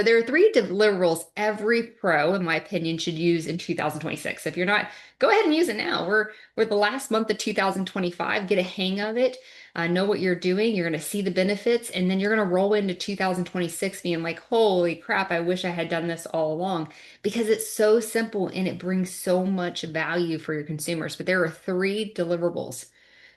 There are three deliverables every pro, in my opinion, should use in 2026. If you're not, go ahead and use it now. We're the last month of 2025. Get a hang of it. Know what you're doing. You're going to see the benefits, and then you're going to roll into 2026 being like, holy crap, I wish I had done this all along, because it's so simple and it brings so much value for your consumers. But there are three deliverables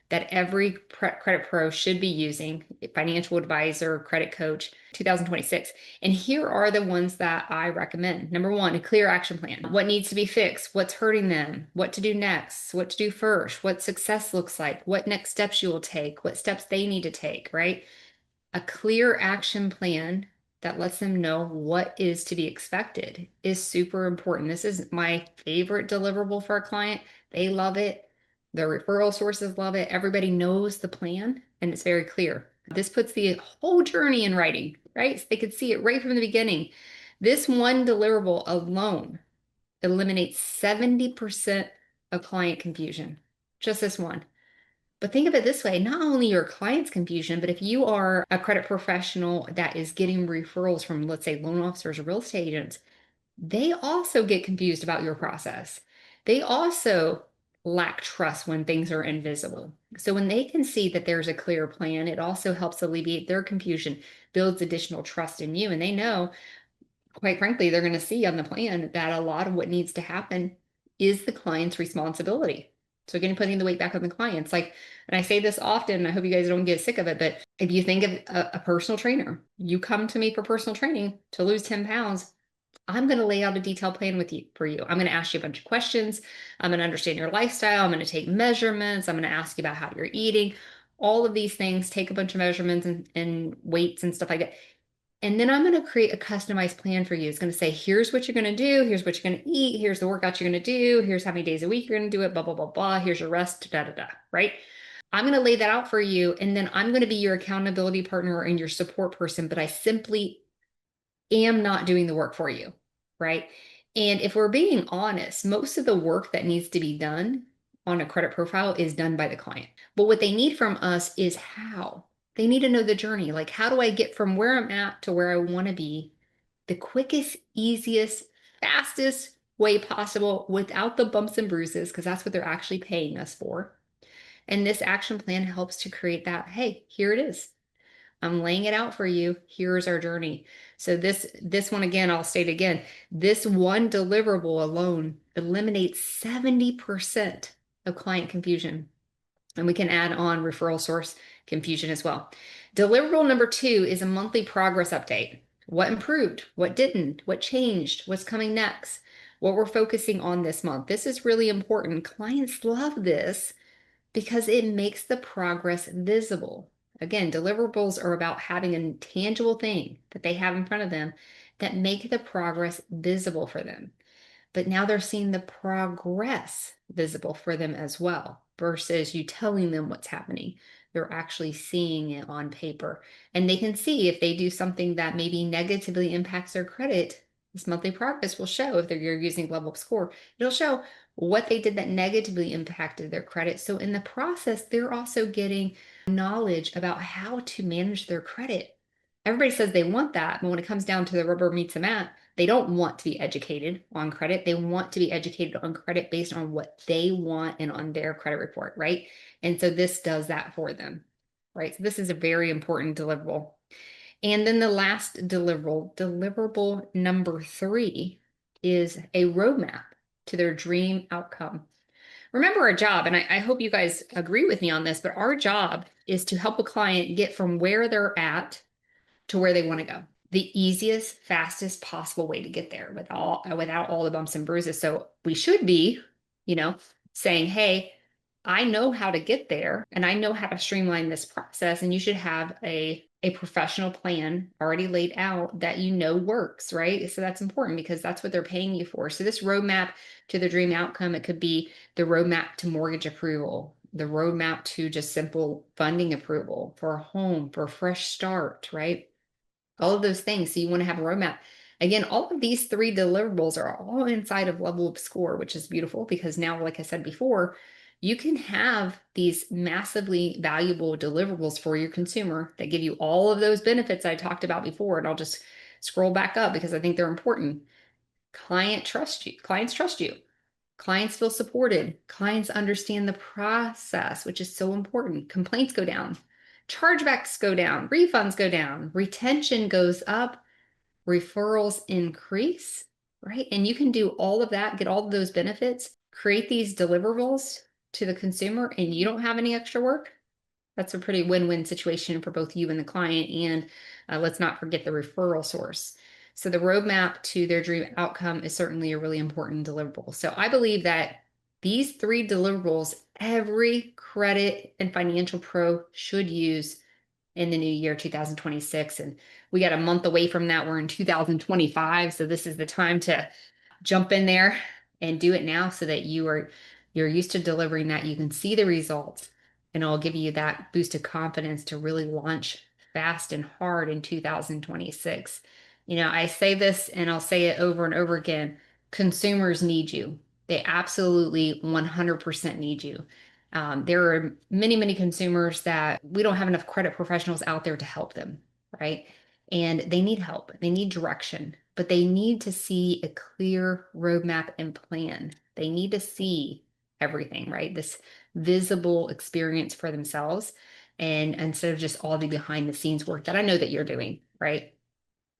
that every credit pro should be using, financial advisor, credit coach, 2026. And here are the ones that I recommend. Number one, a clear action plan. What needs to be fixed? What's hurting them? What to do next? What to do first? What success looks like? What next steps you will take? What steps they need to take, right? A clear action plan that lets them know what is to be expected is super important. This is my favorite deliverable for a client. They love it. The referral sources love it. Everybody knows the plan and it's very clear. This puts the whole journey in writing, right? So they could see it right from the beginning. This one deliverable alone eliminates 70% of client confusion. Just this one. But think of it this way, not only your client's confusion, but if you are a credit professional that is getting referrals from, let's say, loan officers or real estate agents, they also get confused about your process. They also lack trust when things are invisible. So when they can see that there's a clear plan, it also helps alleviate their confusion, builds additional trust in you. And they know, quite frankly, they're going to see on the plan that a lot of what needs to happen is the client's responsibility. So again, putting the weight back on the clients. Like, and I say this often, I hope you guys don't get sick of it, but if you think of a personal trainer, you come to me for personal training to lose 10 pounds, I'm going to lay out a detailed plan with you for you. I'm going to ask you a bunch of questions. I'm going to understand your lifestyle. I'm going to take measurements. I'm going to ask you about how you're eating, all of these things, take a bunch of measurements and weights and stuff like that. And then I'm going to create a customized plan for you. It's going to say, here's what you're going to do. Here's what you're going to eat. Here's the workouts you're going to do. Here's how many days a week you're going to do it, blah, blah, blah, blah. Here's your rest, da, da, da, right? I'm going to lay that out for you. And then I'm going to be your accountability partner and your support person, but I simply am not doing the work for you, right? And if we're being honest, most of the work that needs to be done on a credit profile is done by the client. But what they need from us is how. They need to know the journey. Like, how do I get from where I'm at to where I want to be the quickest, easiest, fastest way possible without the bumps and bruises, because that's what they're actually paying us for. And this action plan helps to create that, hey, here it is. I'm laying it out for you. Here's our journey. So this one again, I'll state again, this one deliverable alone eliminates 70% of client confusion. And we can add on referral source confusion as well. Deliverable number 2 is a monthly progress update. What improved? What didn't? What changed? What's coming next? What we're focusing on this month. This is really important. Clients love this because it makes the progress visible. Again, deliverables are about having a tangible thing that they have in front of them that make the progress visible for them. But now they're seeing the progress visible for them as well, versus you telling them what's happening. They're actually seeing it on paper. And they can see if they do something that maybe negatively impacts their credit, this monthly progress will show if you're using level up score. It'll show what they did that negatively impacted their credit. So in the process, they're also getting knowledge about how to manage their credit. Everybody says they want that, but when it comes down to the rubber meets the mat, they don't want to be educated on credit. They want to be educated on credit based on what they want and on their credit report, right? And so this does that for them, right? So this is a very important deliverable. And then the last deliverable number 3, is a roadmap to their dream outcome. Remember our job, and I hope you guys agree with me on this, but our job is to help a client get from where they're at to where they want to go. The easiest, fastest possible way to get there without all the bumps and bruises. So we should be, saying, hey, I know how to get there and I know how to streamline this process. And you should have a professional plan already laid out that works, right? So that's important because that's what they're paying you for. So this roadmap to the dream outcome, it could be the roadmap to mortgage approval, the roadmap to just simple funding approval for a home, for a fresh start, right? All of those things. So you want to have a roadmap. Again, all of these 3 deliverables are all inside of level of score, which is beautiful because now, like I said before, you can have these massively valuable deliverables for your consumer that give you all of those benefits I talked about before. And I'll just Scroll back up because I think they're important. Clients trust you. Clients feel supported. Clients understand the process, which is so important. Complaints go down. Chargebacks go down. Refunds go down. Retention goes up. Referrals increase, right? And you can do all of that, get all of those benefits, create these deliverables to the consumer, and you don't have any extra work. That's a pretty win-win situation for both you and the client. And let's not forget the referral source. So the roadmap to their dream outcome is certainly a really important deliverable. So I believe that these three deliverables, every credit and financial pro should use in the new year 2026. And we got a month away from that. We're in 2025. So this is the time to jump in there and do it now so that you're used to delivering that. You can see the results and it'll give you that boost of confidence to really launch fast and hard in 2026. I say this and I'll say it over and over again. Consumers need you. They absolutely 100% need you. There are many, many consumers that we don't have enough credit professionals out there to help them, right? And they need help. They need direction, but they need to see a clear roadmap and plan. They need to see everything, right? This visible experience for themselves. And instead of just all the behind the scenes work that I know that you're doing, right?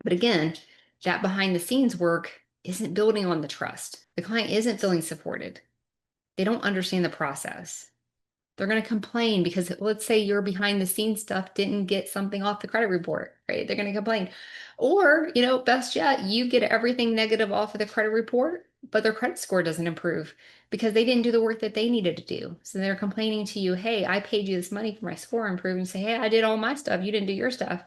But again, that behind the scenes work isn't building on the trust. The client isn't feeling supported. They don't understand the process. They're going to complain because let's say your behind the scenes stuff didn't get something off the credit report, right? They're going to complain. Or, best yet, you get everything negative off of the credit report, but their credit score doesn't improve because they didn't do the work that they needed to do. So they're complaining to you, hey, I paid you this money for my score improvement. And say, hey, I did all my stuff. You didn't do your stuff,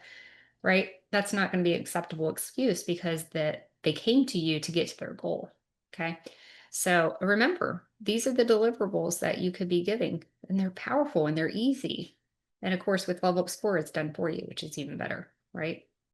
right? That's not going to be an acceptable excuse because they came to you to get to their goal. Okay. So remember, these are the deliverables that you could be giving, and they're powerful and they're easy. And of course, with Level Up Score, it's done for you, which is even better, right?